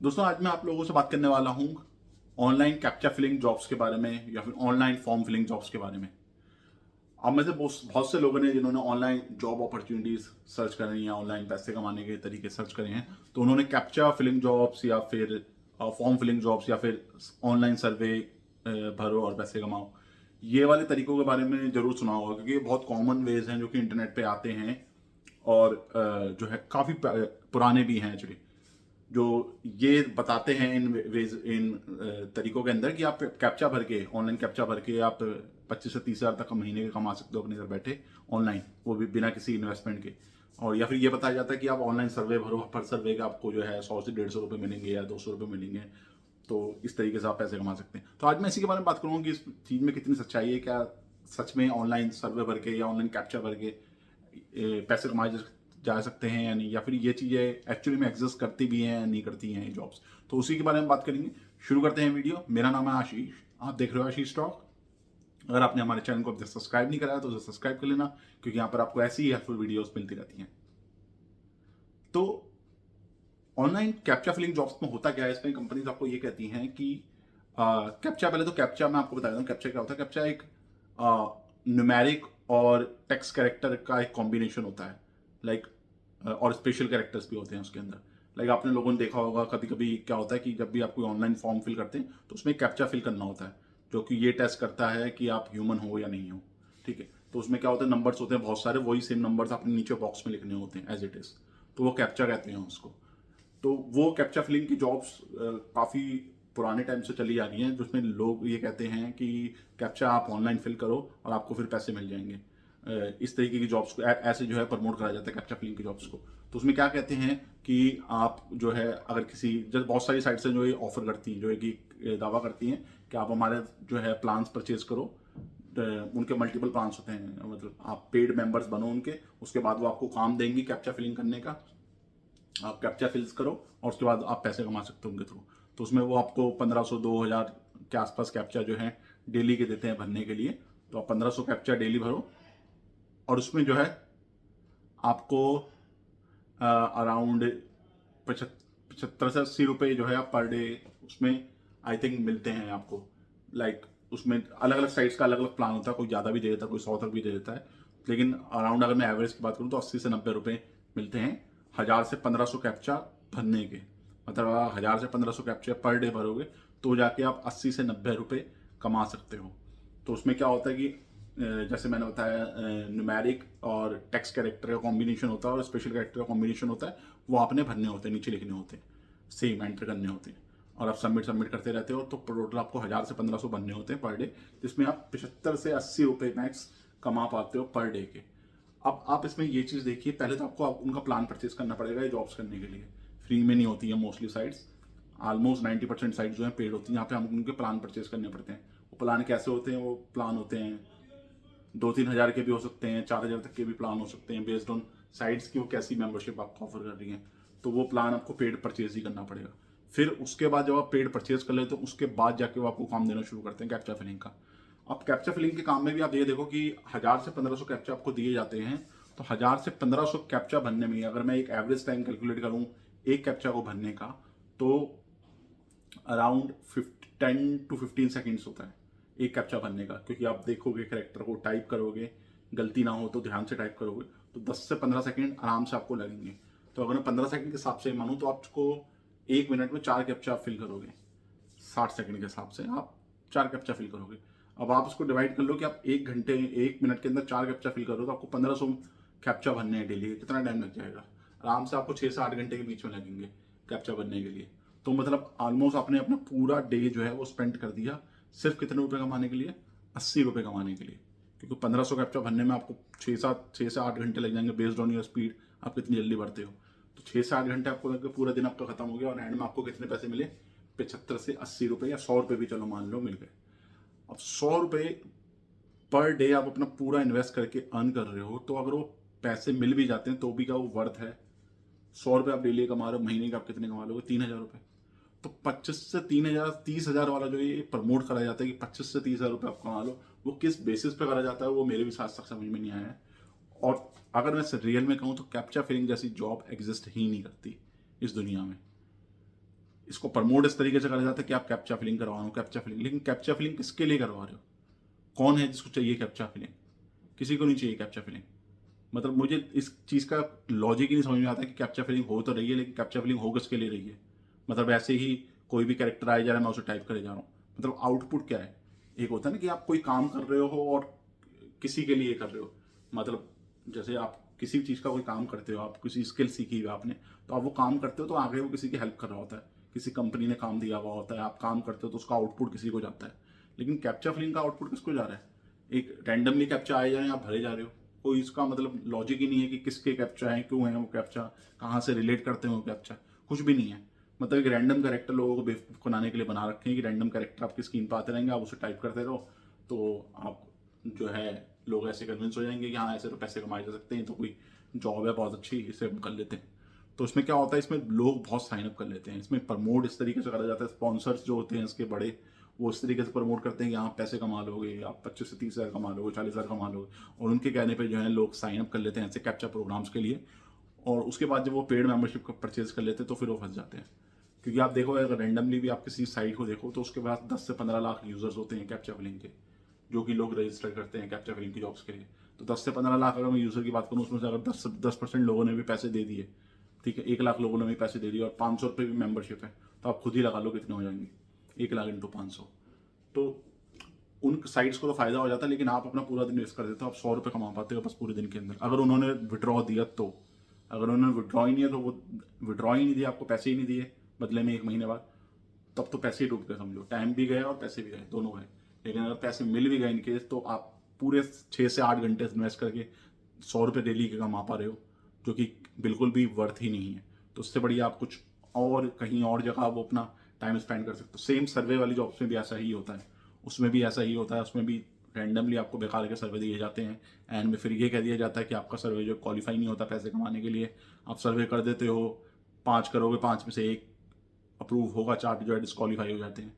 दोस्तों आज मैं आप लोगों से बात करने वाला हूँ ऑनलाइन कैप्चा फिलिंग जॉब्स के बारे में या फिर ऑनलाइन फॉर्म फिलिंग जॉब्स के बारे में। अब में से बहुत बहुत से लोगों ने जिन्होंने ऑनलाइन जॉब अपॉर्चुनिटीज सर्च करी या ऑनलाइन पैसे कमाने के तरीके सर्च करे हैं, तो उन्होंने कैप्चा फिलिंग जॉब्स या फिर फॉर्म फिलिंग जॉब्स या फिर ऑनलाइन सर्वे भरो और पैसे कमाओ, ये वाले तरीकों के बारे में जरूर सुना होगा, क्योंकि ये बहुत कॉमन वेज हैं जो कि इंटरनेट पे आते हैं और जो है काफ़ी पुराने भी हैं एक्चुअली, जो ये बताते हैं इन तरीकों के अंदर कि आप कैप्चा भर के ऑनलाइन कैप्चा भर के आप 25 से 30 हज़ार तक महीने के कमा सकते हो अपने घर बैठे ऑनलाइन, वो भी बिना किसी इन्वेस्टमेंट के। और या फिर ये बताया जाता है कि आप ऑनलाइन सर्वे भरो, पर सर्वे का आपको जो है 100 से 150 रुपये मिलेंगे या 200 रुपये मिलेंगे, तो इस तरीके से आप पैसे कमा सकते हैं। तो आज मैं इसी के बारे में बात करूँगा कि इस चीज़ में कितनी सच्चाई है, क्या सच में ऑनलाइन सर्वे भर के या ऑनलाइन कैप्चा भर के पैसे कमाए जा सकते हैं या नहीं, या फिर ये चीज़ें एक्चुअली में एग्जिस्ट करती भी हैं या नहीं करती हैं ये जॉब्स। तो उसी के बारे में बात करेंगे। शुरू करते हैं वीडियो। मेरा नाम है आशीष, आप देख रहे हो आशीष टॉक। अगर आपने हमारे चैनल को अब तक सब्सक्राइब नहीं करा है तो उसे सब्सक्राइब कर लेना, क्योंकि यहाँ पर आपको ऐसी ही हेल्पफुल वीडियोस मिलती रहती हैं। तो ऑनलाइन कैप्चा फिलिंग जॉब्स में होता क्या है, इसमें कंपनीज आपको ये कहती हैं कि कैप्चा, पहले तो कैप्चा मैं आपको बता देता हूँ कैप्चा क्या होता है। कैप्चा एक न्यूमेरिक और टेक्स्ट कैरेक्टर का एक कॉम्बिनेशन होता है, लाइक और स्पेशल कैरेक्टर्स भी होते हैं उसके अंदर। लाइक आपने लोगों ने देखा होगा कभी कभी क्या होता है कि जब भी आप कोई ऑनलाइन फॉर्म फिल करते हैं तो उसमें कैप्चा फिल करना होता है, जो कि ये टेस्ट करता है कि आप ह्यूमन हो या नहीं हो। ठीक है, तो उसमें क्या होता है, नंबर्स होते हैं बहुत सारे, वही सेम नंबर्स आपने नीचे बॉक्स में लिखने होते हैं एज इट इज, तो वो कैप्चा कहते हैं उसको। तो वो कैप्चा फिलिंग की जॉब्स काफ़ी पुराने टाइम से चली आ रही हैं, जिसमें लोग ये कहते हैं कि कैप्चा आप ऑनलाइन फिल करो और आपको फिर पैसे मिल जाएंगे। इस तरीके की जॉब्स को ऐसे जो है प्रमोट करा जाता है कैप्चा फिलिंग की जॉब्स को। तो उसमें क्या कहते हैं कि आप जो है, अगर किसी, जैसे बहुत सारी साइट्स हैं जो ये ऑफर करती हैं, जो है कि दावा करती हैं कि आप हमारे जो है प्लान्स परचेज करो। उनके मल्टीपल प्लान्स होते हैं, मतलब आप पेड मेंबर्स बनो उनके, उसके बाद वो आपको काम देंगी कैप्चा फिलिंग करने का। आप कैप्चा फिल्स करो और उसके बाद आप पैसे कमा सकते हो उनके थ्रू। तो उसमें वो आपको 1500 2000 के आसपास कैप्चा जो है डेली के देते हैं भरने के लिए। तो आप 1500 कैप्चा डेली भरो और उसमें जो है आपको अराउंड 75 से 80 रुपये जो है आप पर डे उसमें आई थिंक मिलते हैं आपको। लाइक उसमें अलग अलग साइट्स का अलग अलग प्लान होता है, कोई ज़्यादा भी दे देता है, कोई 100 तक भी दे देता है, लेकिन अराउंड अगर मैं एवरेज की बात करूँ तो 80 से 90 रुपये मिलते हैं 1000 से 1500 कैप्चा भरने के। मतलब 1000 से 1500 कैप्चा पर डे भरोगे तो जाके आप 80 से 90 रुपये कमा सकते हो। तो उसमें क्या होता है कि जैसे मैंने बताया, न्यूमेरिक और टेक्स्ट कैरेक्टर का कॉम्बिनेशन होता है और स्पेशल कैरेक्टर का कॉम्बिनेशन होता है, वो आपने भरने होते हैं, नीचे लिखने होते हैं, सेम एंटर करने होते हैं और आप सबमिट सबमिट करते रहते हो। तो टोटल आपको 1000 से 1500 बनने होते हैं पर डे, जिसमें आप 75 से 80 रुपये मैक्स कमा पाते हो पर डे के। अब आप इसमें ये चीज़ देखिए, पहले तो आपको उनका प्लान परचेज करना पड़ेगा ये जॉब्स करने के लिए। फ्री में नहीं होती है मोस्टली साइट्स, ऑलमोस्ट 90% साइट्स जो है पेड होती हैं, यहाँ पे हम उनके प्लान परचेज करने पड़ते हैं। वो प्लान कैसे होते हैं, वो प्लान होते हैं 2-3 हज़ार के भी हो सकते हैं, 4000 तक के भी प्लान हो सकते हैं, बेस्ड ऑन साइट्स की वो कैसी मेंबरशिप आपको ऑफर कर रही है। तो वो प्लान आपको पेड परचेज ही करना पड़ेगा। फिर उसके बाद जब आप पेड परचेज कर लेते हो, उसके बाद जाके वो आपको काम देना शुरू करते हैं कैप्चा फिलिंग का। अब कैप्चा फिलिंग के काम में भी आप ये देखो कि 1000 से 1500 कैप्चा आपको दिए जाते हैं। तो 1000 से 1500 कैप्चा भरने में, अगर मैं एक एवरेज टाइम कैलकुलेट करूँ एक कैप्चा को भरने का, तो अराउंड 10 to 15 सेकेंड्स होता है एक कैप्चा भरने का। क्योंकि आप देखोगे कैरेक्टर को टाइप करोगे, गलती ना हो तो ध्यान से टाइप करोगे, तो 10 से 15 सेकेंड आराम से आपको लगेंगे। तो अगर मैं 15 सेकेंड के हिसाब से मानूँ तो आपको 1 मिनट में 4 कैप्चा फिल करोगे। 60 सेकेंड के हिसाब से आप 4 कैप्चा फिल करोगे। अब आप उसको डिवाइड कर लो कि आप 1 घंटे 1 मिनट के अंदर 4 कैप्चा फिल करो तो आपको 1500 कैप्चा भरने हैं डेली। कितना टाइम लग जाएगा? आराम से आपको 6 से 8 घंटे के बीच में लगेंगे कैप्चा भरने के लिए। तो मतलब ऑलमोस्ट आपने अपना पूरा डे जो है वो स्पेंड कर दिया सिर्फ कितने रुपए कमाने के लिए? 80 रुपये कमाने के लिए। क्योंकि 1500 कैप्चा भरने में आपको 6 से 8 घंटे लग जाएंगे, बेस्ड ऑन योर स्पीड, आप कितनी जल्दी भरते हो। तो 6 से 8 घंटे आपको लग गए, पूरा दिन आपका खत्म हो गया और एंड में आपको कितने पैसे मिले? 75 से 80 रुपये या 100 रुपये भी चलो मान लो मिल गए। अब 100 रुपये पर डे आप अपना पूरा इन्वेस्ट करके अर्न कर रहे हो, तो अगर वो पैसे मिल भी जाते हैं तो भी क्या वो वर्थ है? 100 रुपये आप डेली कमा रहे हो, महीने के आप कितने कमा लोगे? 3000 रुपये। तो 25 से 3000, 30,000 वाला जो ये प्रमोट करा जाता है कि 25 से 30,000 रुपये आप कमा लो, वो किस बेसिस पे करा जाता है वो मेरे भी साथ तक समझ में नहीं आया है। और अगर मैं रियल में कहूँ तो कैप्चा फिलिंग जैसी जॉब एग्जिस्ट ही नहीं करती इस दुनिया में। इसको प्रमोट इस तरीके से करा जाता है कि आप कैप्चा फिलिंग करवा रहे हो, कैप्चा फिलिंग। लेकिन कैप्चा फिलिंग किसके लिए करवा रहे हो? कौन है जिसको चाहिए कैप्चा फिलिंग? किसी को नहीं चाहिए कैप्चा फिलिंग। मतलब मुझे इस चीज़ का लॉजिक ही नहीं समझ में आता कि कैप्चा फिलिंग हो तो रही है, लेकिन कैप्चा फिलिंग हो किसके लिए रही है? मतलब ऐसे ही कोई भी कैरेक्टर आया जा रहा है, मैं उसे टाइप करे जा रहा हूँ, मतलब आउटपुट क्या है? एक होता है ना कि आप कोई काम कर रहे हो और किसी के लिए कर रहे हो। मतलब जैसे आप किसी भी चीज़ का कोई काम करते हो, आप किसी स्किल सीखी हुई आपने, तो आप वो काम करते हो तो आगे वो किसी की हेल्प कर रहा होता है, किसी कंपनी ने काम दिया हुआ होता है, आप काम करते हो तो उसका आउटपुट किसी को जाता है। लेकिन कैप्चा फिलिंग का आउटपुट किसको जा रहा है? एक रैंडमली कैप्चा आए जा रहे हैं, आप भरे जा रहे हो, कोई इसका मतलब लॉजिक ही नहीं है कि किसके कैप्चा है, क्यों है वो कैप्चा, कहाँ से रिलेट करते हैं वो कैप्चा, कुछ भी नहीं है। मतलब एक रैंडम कैरेक्टर लोगों को बेवकूफ़ बनाने के लिए बना रखे हैं कि रैंडम कैरेक्टर आपकी स्क्रीन पर आते रहेंगे, आप उसे टाइप करते रहो, तो आप जो है लोग ऐसे कन्विंस हो जाएंगे कि हाँ ऐसे तो पैसे कमाए जा सकते हैं, तो कोई जॉब है बहुत अच्छी, इसे हम कर लेते हैं। तो इसमें क्या होता है, इसमें लोग बहुत साइन अप कर लेते हैं, इसमें प्रमोट इस तरीके से करा जाता है, स्पॉन्सर्स जो होते हैं इसके बड़े, वो इस तरीके से प्रमोट करते हैं कि आप पैसे कमा लोगे, आप 25 से 30 हज़ार कमा लोगे, 40 हज़ार कमा लोगे, और उनके कहने पे जो है लोग साइन अप कर लेते हैं ऐसे कैप्चा प्रोग्राम्स के लिए। और उसके बाद जब वो पेड मेंबरशिप को परचेज कर लेते हैं तो फिर वो फंस जाते हैं। क्योंकि आप देखो, अगर रैंडमली भी आप किसी साइट को देखो तो उसके पास 10 से 15 लाख यूजर्स होते हैं कैप्चा फिलिंग के, जो कि लोग रजिस्टर करते हैं कैप्चा फिलिंग की जॉब्स के लिए। तो 10 से 15 लाख अगर मैं यूजर की बात करूँ, उसमें से अगर 10% लोगों ने भी पैसे दे दिए, ठीक है, 1 लाख लोगों ने भी पैसे दे दिए और 500 रुपये भी मेंबरशिप है, तो आप खुद ही लगा लो कितने हो जाएंगे, 1 लाख इंटू 500। तो उन साइट्स को तो फायदा हो जाता है, लेकिन आप अपना पूरा दिन वेस्ट कर देते हो, आप 100 रुपये कमा पाते हो बस पूरे दिन के अंदर। अगर उन्होंने विड्रॉ दिया तो, अगर उन्होंने विड्रॉ ही नहीं है तो वो विड्रॉ ही नहीं दिया, आपको पैसे ही नहीं दिए बदले में 1 महीने बाद, तब तो पैसे ही डूब गए समझो, टाइम भी गया और पैसे भी गए, दोनों गए। लेकिन अगर पैसे मिल भी गए इनकेस, तो आप पूरे 6 से 8 घंटे इन्वेस्ट करके 100 रुपये डेली के कमा पा रहे हो, जो कि बिल्कुल भी वर्थ ही नहीं है। तो उससे बढ़िया आप कुछ और कहीं और जगह वो अपना टाइम स्पेंड कर सकते हो। सेम सर्वे वाली जॉब्स में भी ऐसा ही होता है, उसमें भी ऐसा ही होता है, उसमें भी रैंडमली आपको बेकार के सर्वे दिए जाते हैं, एंड में फिर ये कह दिया जाता है कि आपका सर्वे जो क्वालिफाई नहीं होता पैसे कमाने के लिए। आप सर्वे कर देते हो, 5 करोगे, 5 में से 1 अप्रूव होगा, 4 जो है डिस्क्वालीफाई हो जाते हैं।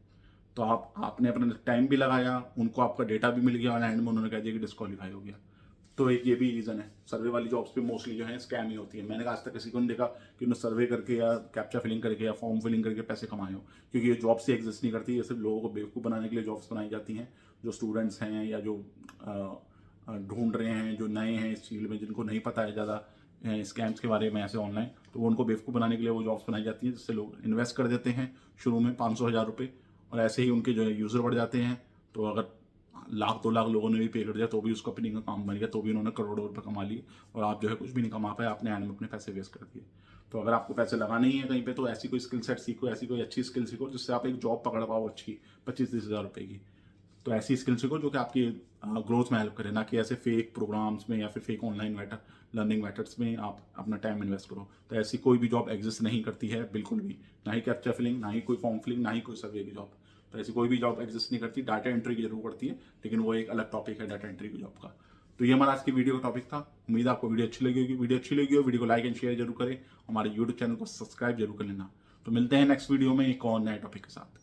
तो आपने अपना टाइम भी लगाया, उनको आपका डेटा भी मिल गया और एंड में उन्होंने कह दिया कि डिस्क्वालीफाई हो गया। तो एक ये भी रीज़न है, सर्वे वाली जॉब्स पे मोस्टली जो है स्कैम ही होती है। मैंने आज तक किसी को नहीं देखा कि उन्होंने सर्वे करके या कैप्चा फिलिंग करके या फॉर्म फिलिंग करके पैसे कमाए हो, क्योंकि ये जॉब्स ही एग्जिस्ट नहीं करती, ये सिर्फ लोगों को बेवकूफ़ बनाने के लिए जॉब्स बनाई जाती हैं। जो स्टूडेंट्स हैं या जो ढूंढ रहे हैं, जो नए हैं इस फील्ड में, जिनको नहीं पता है ज़्यादा स्कैम्स के बारे में ऐसे ऑनलाइन, तो वो उनको बेवकूफ़ बनाने के लिए वो जॉब्स बनाई जाती हैं, जिससे लोग इन्वेस्ट कर देते हैं शुरू में 500-1000 रुपये, और ऐसे ही उनके जो है यूज़र बढ़ जाते हैं। तो अगर 1 लाख 2 लाख लोगों ने भी पे कर दिया तो भी उसका फिलिंग का काम बन गया, तो भी उन्होंने करोड़ों रुपये कमा लिए, और आप जो है कुछ भी नहीं कमा पाए, आपने एंड में अपने पैसे वेस्ट कर दिए। तो अगर आपको पैसे लगाने ही है कहीं पे, तो ऐसी कोई स्किल सेट सीखो, ऐसी कोई अच्छी स्किल सीखो जिससे आप एक जॉब पकड़ पाओ अच्छी 25-30 हज़ार रुपये की। तो ऐसी स्किल सीखो जो कि आपकी ग्रोथ में हेल्प करे, ना कि ऐसे फेक प्रोग्राम्स में या फिर फेक ऑनलाइन लर्निंग मेथड्स में आप अपना टाइम इन्वेस्ट करो। तो ऐसी कोई भी जॉब एग्जिस्ट नहीं करती है बिल्कुल भी, ना ही कैप्चा फिलिंग, ना ही कोई फॉर्म फिलिंग, ना ही कोई सर्वे की जॉब। तो ऐसी कोई भी जॉब एग्जिस्ट नहीं करती। डाटा एंट्री की जरूर पड़ती है, लेकिन वो एक अलग टॉपिक है डाटा एंट्री की जॉब का। तो ये हमारा आज की वीडियो का टॉपिक था। उम्मीद है आपको वीडियो अच्छी लगी होगी। वीडियो अच्छी लगी हो, वीडियो को लाइक एंड शेयर जरूर करें, हमारे यूट्यूब चैनल को सब्सक्राइब जरूर कर लेना। तो मिलते हैं नेक्स्ट वीडियो में एक और नए टॉपिक के साथ।